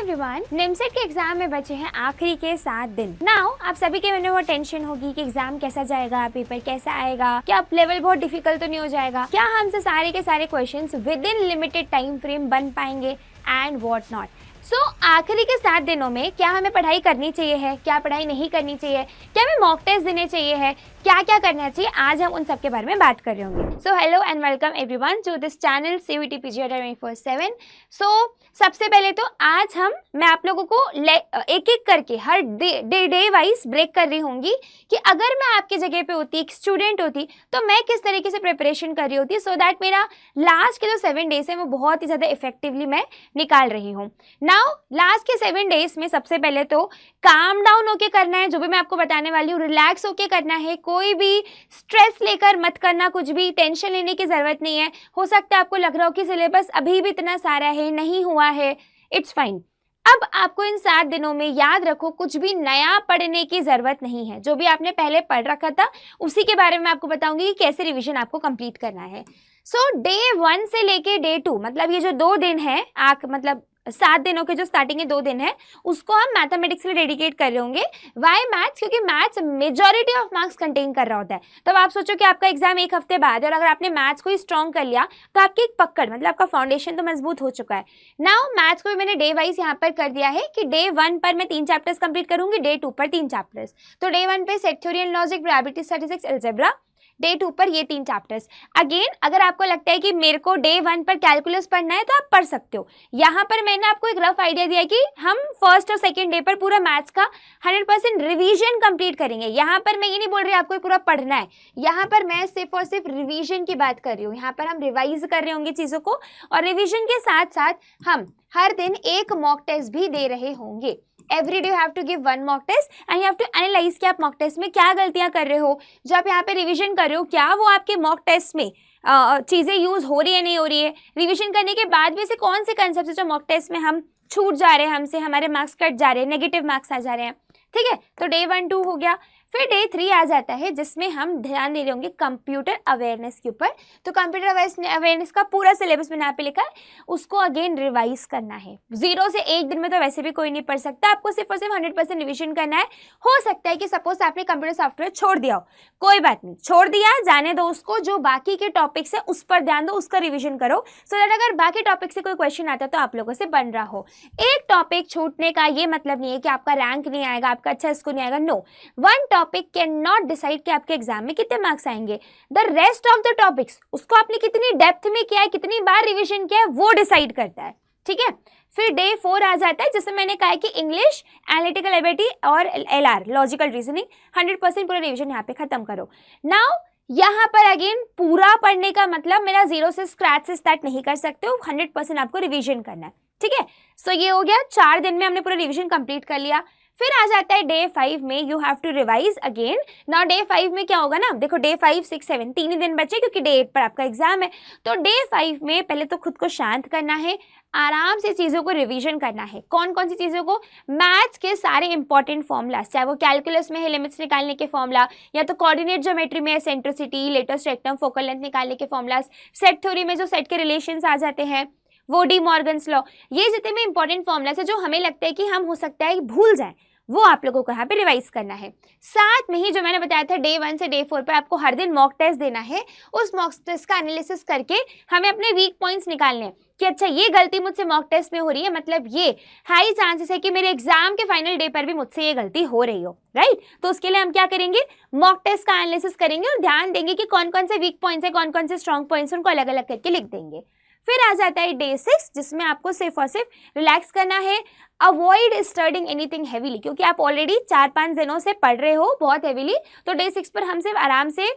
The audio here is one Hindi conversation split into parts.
एवरीवन, निमसेट के एग्जाम में बचे हैं आखिरी के 7 दिन। नाउ आप सभी के मन में वो टेंशन होगी कि एग्जाम कैसा जाएगा, पेपर कैसा आएगा, क्या लेवल बहुत डिफिकल्ट तो नहीं हो जाएगा, क्या हमसे सारे के सारे questions with in limited time frame बन पाएंगे एंड व्हाट नॉट। सो आखिरी के 7 दिनों में क्या हमें पढ़ाई करनी चाहिए है, क्या पढ़ाई नहीं करनी चाहिए, क्या हमें मॉक टेस्ट देने चाहिए है, क्या क्या करना चाहिए, आज हम उन सब के बारे में बात कर रहे होंगे। So hello and welcome everyone to this channel CUET PGI 24/7। सो सबसे पहले तो आज मैं आप लोगों को एक एक करके हर डे वाइज ब्रेक कर रही होंगी कि अगर मैं आपकी जगह पे होती, एक स्टूडेंट होती, तो मैं किस तरीके से प्रिपरेशन कर रही होती, सो दैट मेरा लास्ट के जो 7 डेज है वो बहुत ही ज़्यादा इफेक्टिवली मैं निकाल रही हूँ। नाउ लास्ट के 7 डेज में सबसे पहले तो काम डाउन होके करना है, जो भी मैं आपको बताने वाली हूँ रिलैक्स होके करना है, कोई भी स्ट्रेस लेकर मत करना, कुछ भी टेंशन लेने की ज़रूरत नहीं है। हो सकता है आपको लग रहा हो कि सिलेबस अभी भी इतना सारा है, नहीं हुआ है, इट्स फाइन। अब आपको इन 7 दिनों में याद रखो कुछ भी नया पढ़ने की ज़रूरत नहीं है, जो भी आपने पहले पढ़ रखा था उसी के बारे में आपको बताऊंगी कि कैसे रिविजन आपको कंप्लीट करना है। सो डे 1 से लेके डे 2 मतलब ये जो 2 दिन है मतलब 7 दिनों के जो स्टार्टिंग के 2 दिन है उसको हम मैथमेटिक्स के लिए डेडिकेट कर रहे होंगे। Why maths? क्योंकि maths majority of marks contain कर रहा होता है। तब आप सोचो कि आपका एग्जाम एक हफ्ते बाद है और अगर आपने मैथ्स को ही स्ट्रॉन्ग कर लिया तो आपकी एक पकड़ मतलब आपका फाउंडेशन तो मजबूत हो चुका है। नाउ मैथ्स को भी मैंने डे वाइज यहाँ पर कर दिया है कि डे 1 पर मैं 3 चैप्टर्स कंप्लीट करूंगी, डे 2 पर 3 चैप्टर्स। तो डे 1 पे set theory and logic, probability statistics, algebra, day 2 पर ये 3 चैप्टर्स। अगेन अगर आपको लगता है कि मेरे को डे 1 पर कैलकुलस पढ़ना है तो आप पढ़ सकते हो। यहाँ पर मैंने आपको एक रफ आइडिया दिया कि हम फर्स्ट और सेकंड डे पर पूरा मैथ्स का 100% रिवीजन कंप्लीट करेंगे। यहाँ पर मैं ये नहीं बोल रही आपको पूरा पढ़ना है, यहाँ पर मैं सिर्फ और सिर्फ रिवीजन की बात कर रही हूँ। यहाँ पर हम रिवाइज कर रहे होंगे चीज़ों को और रिवीजन के साथ साथ हम हर दिन एक मॉक टेस्ट भी दे रहे होंगे। Every day you have to give 1 mock test and you have to analyse कि आप मॉक टेस्ट में क्या गलतियां कर रहे हो। जो आप यहाँ पे रिवीजन कर रहे हो क्या वो आपके मॉक टेस्ट में चीज़ें यूज़ हो रही है, नहीं हो रही है। रिवीजन करने के बाद भी से कौन से कंसेप्ट है जो मॉक टेस्ट में हम छूट जा रहे हैं, हमसे हमारे मार्क्स कट जा रहे हैं, नेगेटिव मार्क्स आ जा रहे हैं। ठीक है, तो डे 1 2 हो गया। फिर डे 3 आ जाता है जिसमें हम ध्यान दे रहे होंगे कंप्यूटर अवेयरनेस के ऊपर। तो कंप्यूटर अवेयरनेस का पूरा सिलेबस मैंने यहाँ पे लिखा है, उसको अगेन रिवाइज करना है। 0 से 1 दिन में तो वैसे भी कोई नहीं पढ़ सकता, आपको सिर्फ और सिर्फ 100% रिविजन करना है। हो सकता है कि सपोज आपने कंप्यूटर सॉफ्टवेयर छोड़ दिया हो, कोई बात नहीं, छोड़ दिया जाने दो उसको, जो बाकी के टॉपिक्स है उस पर ध्यान दो, उसका रिविजन करो, सो दैट अगर बाकी टॉपिक से कोई क्वेश्चन आता है तो आप लोगों से बन रहा हो। एक टॉपिक छूटने का ये मतलब नहीं है कि आपका रैंक नहीं आएगा, आपका अच्छा स्कोर नहीं आएगा। No, 1 topic can not decide कि आपके एग्जाम में कितने मार्क्स आएंगे। The rest of the topics उसको आपने कितनी डेप्थ में किया है, कितनी बार रिविजन किया है, वो डिसाइड करता है। ठीक है, फिर डे 4 आ जाता है जिसमें मैंने कहा है कि इंग्लिश, एनालिटिकल एबिलिटी और LR लॉजिकल रीजनिंग 100% पूरा रिविजन यहाँ पे खत्म करो। नाउ यहाँ पर अगेन पूरा पढ़ने का मतलब मेरा 0 से स्क्रैच से स्टार्ट नहीं कर सकते हो, 100% आपको रिविजन करना है। ठीक है, सो ये हो गया, 4 दिन में हमने पूरा रिविजन कंप्लीट कर लिया। फिर आ जाता है डे 5 में you have to revise again. Now day 5 में क्या होगा ना, देखो डे 5 6 7 3 ही दिन बचे क्योंकि डे 8 पर आपका एग्जाम है। तो डे 5 में पहले तो खुद को शांत करना है, आराम से चीज़ों को रिवीजन करना है। कौन कौन सी चीज़ों को? मैथ्स के सारे इंपॉर्टेंट फॉर्मूलाज, चाहे वो कैलकुलस में है लिमिट्स निकालने के फॉर्मूला, या तो कोऑर्डिनेट ज्योमेट्री में है centricity, latus rectum, focal length निकालने के फॉर्मूलाज, सेट थ्योरी में जो सेट के रिलेशंस आ जाते हैं वो डी मॉर्गन्स लॉ, ये जितने भी इंपॉर्टेंट फॉर्मूलाज है जो हमें लगता है कि हम हो सकता है भूल जाएं, वो आप लोगों को यहाँ पे रिवाइज करना है। साथ में ही जो मैंने बताया था डे 1 से डे 4 पर आपको हर दिन मॉक टेस्ट देना है। उस मॉक टेस्ट का एनालिसिस करके हमें अपने वीक पॉइंट्स निकालने हैं कि अच्छा ये गलती मुझसे मॉक टेस्ट में हो रही है, मतलब ये हाई चांसेस है कि मेरे एग्जाम के फाइनल डे पर भी मुझसे ये गलती हो रही हो, राइट। तो उसके लिए हम क्या करेंगे, मॉक टेस्ट का एनालिसिस करेंगे और ध्यान देंगे कि कौन कौन से वीक पॉइंट्स है, कौन कौन से स्ट्रॉन्ग पॉइंट्स, उनको अलग अलग करके लिख देंगे। फिर आ जाता है डे 6 जिसमें आपको सिर्फ और सिर्फ रिलैक्स करना है। अवॉइड स्टडिंग एनीथिंग हैवीली, क्योंकि आप ऑलरेडी 4-5 दिनों से पढ़ रहे हो बहुत हैवीली। तो डे 6 पर हम सिर्फ आराम से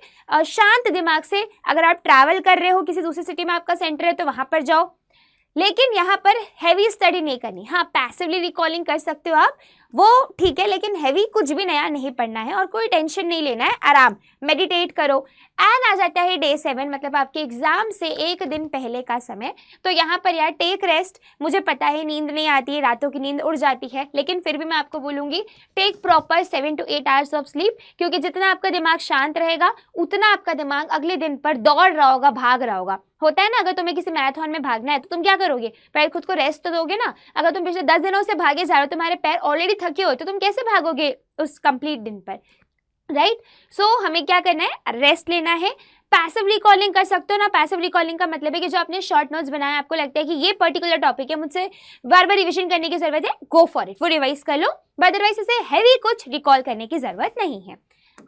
शांत दिमाग से, अगर आप ट्रैवल कर रहे हो किसी दूसरी सिटी में आपका सेंटर है तो वहाँ पर जाओ, लेकिन यहाँ पर हैवी स्टडी नहीं करनी। हाँ, पैसिवली रिकॉलिंग कर सकते हो आप, वो ठीक है, लेकिन हैवी कुछ भी नया नहीं पढ़ना है और कोई टेंशन नहीं लेना है, आराम मेडिटेट करो। एंड आ जाता है डे 7 मतलब आपके एग्जाम से 1 दिन पहले का समय। तो यहाँ पर यार टेक रेस्ट, मुझे पता है नींद नहीं आती है, रातों की नींद उड़ जाती है, लेकिन फिर भी मैं आपको बोलूँगी take proper 7 to 8 hours of sleep, क्योंकि जितना आपका दिमाग शांत रहेगा उतना आपका दिमाग अगले दिन पर दौड़ रहा होगा, भाग रहा होगा। होता है ना, अगर तुम्हें किसी मैराथन में भागना है तो तुम क्या करोगे, पहले खुद को रेस्ट तो दोगे ना। अगर तुम पिछले 10 दिनों से भागे जा रहे हो, तुम्हारे पैर ऑलरेडी थके हो, तो तुम कैसे भागोगे उस कंप्लीट दिन पर, राइट। सो हमें क्या करना है, रेस्ट लेना है। पैसिव रिकॉलिंग कर सकते हो ना। पैसिव रिकॉलिंग का मतलब है कि जो आपने शॉर्ट नोट्स बनाए, आपको लगता है कि ये पर्टिकुलर टॉपिक है, मुझसे बार बार रिविजन करने की जरूरत है, गो फॉर इट, वो रिवाइज कर लो, बट अदरवाइज इसे हैवी कुछ रिकॉल करने की जरूरत नहीं है।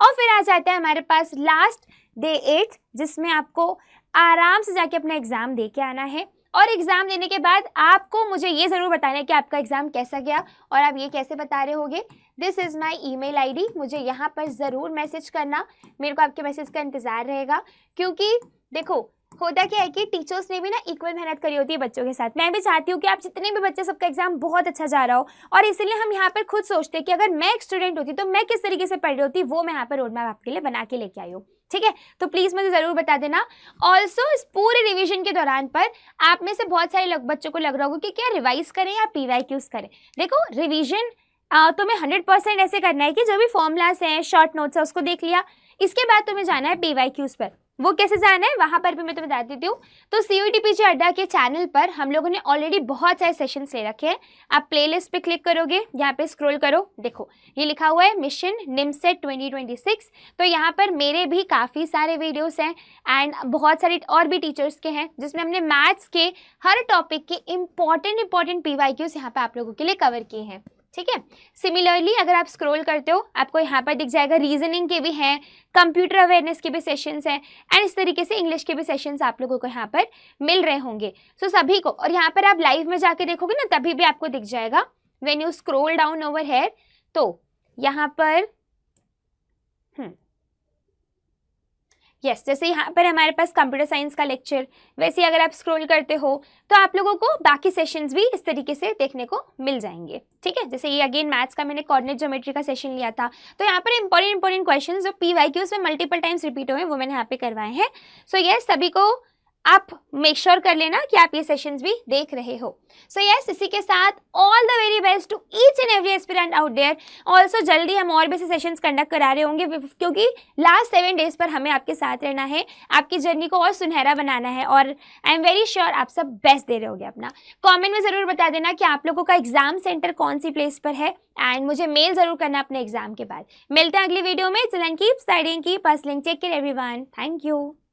और फिर आ जाता है हमारे पास लास्ट डे 8, जिसमें आपको आराम से जाके अपना एग्जाम दे के आना है। और एग्जाम देने के बाद आपको मुझे ये जरूर बताना है कि आपका एग्जाम कैसा गया। और आप ये कैसे बता रहे होगे, this is my email ID, मुझे यहाँ पर ज़रूर मैसेज करना, मेरे को आपके मैसेज का इंतज़ार रहेगा। क्योंकि देखो होता क्या है कि टीचर्स ने भी ना इक्वल मेहनत करी होती है बच्चों के साथ। मैं भी चाहती हूँ कि आप जितने भी बच्चे, सबका एग्जाम बहुत अच्छा जा रहा हो, और इसलिए हम यहाँ पर खुद सोचते हैं कि अगर मैं एक स्टूडेंट होती तो मैं किस तरीके से पढ़ रही होती, वो मैं यहाँ पर रोड मैप आपके लिए बना के लेके आई हूँ, ठीक है। तो प्लीज़ मुझे ज़रूर बता देना। ऑल्सो इस पूरे रिविजन के दौरान पर आप में से बहुत सारे बच्चों को लग रहा होगा कि क्या रिवाइज करें या PYQs करें। देखो रिविजन तुम्हें 100% ऐसे करना है कि जो भी फॉर्मूलास हैं, शॉर्ट नोट्स है, उसको देख लिया, इसके बाद तुम्हें जाना है PYQs पर। वो कैसे जाना है वहाँ पर भी मैं तुम्हें बता देती हूँ। तो CUET PG अड्डा के चैनल पर हम लोगों ने ऑलरेडी बहुत सारे सेशंस ले रखे हैं। आप प्लेलिस्ट पे क्लिक करोगे, यहाँ पे स्क्रॉल करो, देखो ये लिखा हुआ है मिशन निमसेट 2026। तो यहाँ पर मेरे भी काफ़ी सारे वीडियोस हैं एंड बहुत सारे और भी टीचर्स के हैं, जिसमें हमने मैथ्स के हर टॉपिक के इंपॉर्टेंट PYQs यहाँ पे आप लोगों के लिए कवर किए हैं, ठीक है। सिमिलरली अगर आप स्क्रॉल करते हो, आपको यहाँ पर दिख जाएगा रीजनिंग के भी हैं, कंप्यूटर अवेयरनेस के भी सेशंस हैं, एंड इस तरीके से इंग्लिश के भी सेशंस आप लोगों को यहाँ पर मिल रहे होंगे। सो सभी को, और यहाँ पर आप लाइव में जाके देखोगे ना, तभी भी आपको दिख जाएगा when you scroll down over here. तो यहाँ पर जैसे यहाँ पर हमारे पास कंप्यूटर साइंस का लेक्चर, वैसे अगर आप स्क्रॉल करते हो तो आप लोगों को बाकी सेशंस भी इस तरीके से देखने को मिल जाएंगे, ठीक है। जैसे ये अगेन मैथ्स का मैंने कोऑर्डिनेट ज्योमेट्री का सेशन लिया था, तो यहाँ पर इंपॉर्टेंट क्वेश्चंस जो PYQs में मल्टीपल टाइम्स रिपीट हुए, वो मैंने यहाँ पे करवाए हैं। सो यस, सभी को आप मेक श्योर कर लेना कि आप ये सेशंस भी देख रहे हो। सो यस, इसी के साथ all the very best to each and every aspirant out there. Also जल्दी हम और भी ऐसे सेशंस कंडक्ट करा रहे होंगे, क्योंकि लास्ट 7 डेज पर हमें आपके साथ रहना है, आपकी जर्नी को और सुनहरा बनाना है, और आई एम वेरी श्योर आप सब बेस्ट दे रहे होगे अपना। कॉमेंट में ज़रूर बता देना कि आप लोगों का एग्जाम सेंटर कौन सी प्लेस पर है, एंड मुझे मेल ज़रूर करना अपने एग्जाम के बाद। मिलते हैं अगली वीडियो में। Till then keep studying, keep hustling, take care everyone, thank you.